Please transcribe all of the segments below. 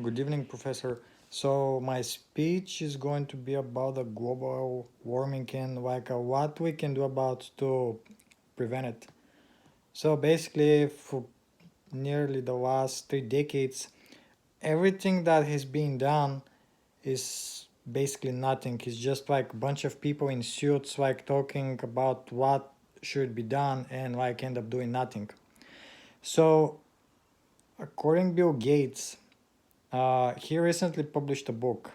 Good evening, Professor. So my speech is going to be about the global warming and what we can do about to prevent it. So basically, for nearly the last 3 decades, everything that has been done is basically nothing. It's just like a bunch of people in suits talking about what should be done and end up doing nothing. So according Bill Gates, he recently published a book.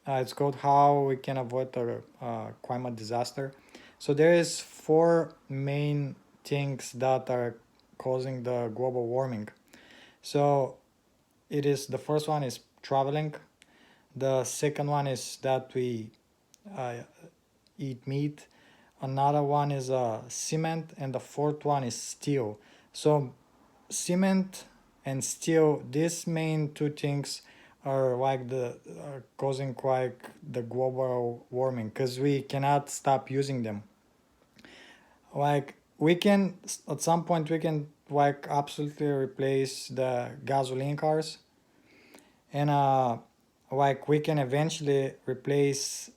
It's called How We Can Avoid a Climate Disaster. So there is four main things that are causing the global warming. So it is the first one is traveling. The second one is that we uh, eat meat. Another one is cement, and the fourth one is steel. So cement and steel, these main two things are the causing the global warming because we cannot stop using them. We can at some point we can absolutely replace the gasoline cars, and we can eventually replace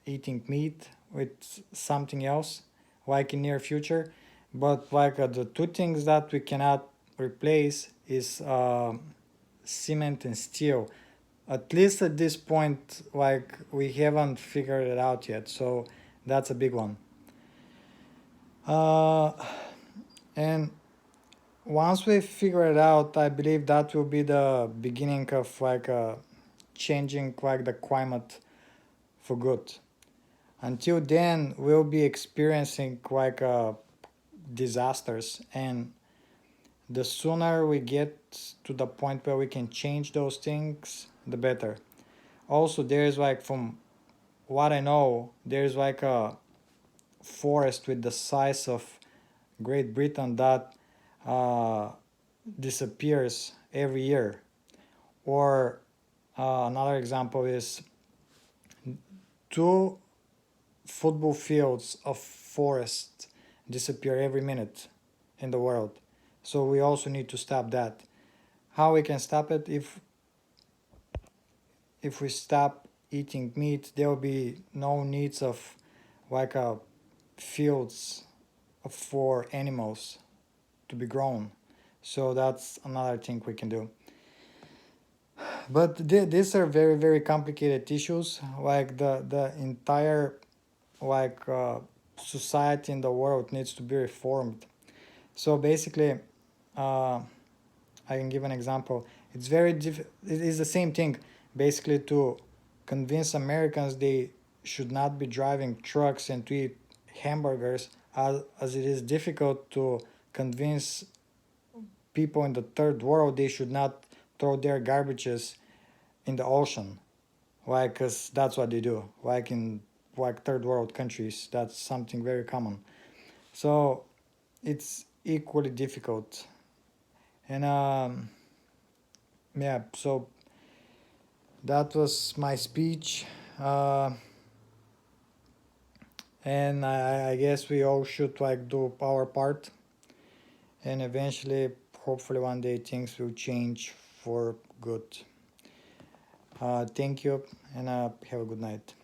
eating meat with something else in near future. But the two things that we cannot replace is cement and steel. At least at this point, we haven't figured it out yet. So that's a big one. uh, and once we figure it out, I believe that will be the beginning of changing the climate for good. Until then, we'll be experiencing disasters, and the sooner we get to the point where we can change those things, the better. Also, there's from what I know, there's a forest with the size of Great Britain that uh, disappears every year. Or another example is two football fields of forest disappear every minute in the world. So we also need to stop that. How we can stop it? If we stop eating meat, there will be no needs of fields for animals to be grown. So that's another thing we can do. But these are very very complicated issues. The entire society in the world needs to be reformed. So basically, uh, I can give an example. It is the same thing basically to convince Americans they should not be driving trucks and to eat hamburgers, as it is difficult to convince people in the third world they should not throw their garbages in the ocean. Why? Because that's what they do. In third world countries, that's something very common. So it's equally difficult. And yeah, so that was my speech. And I guess we all should do our part, and eventually, hopefully one day things will change for good. Thank you, and have a good night.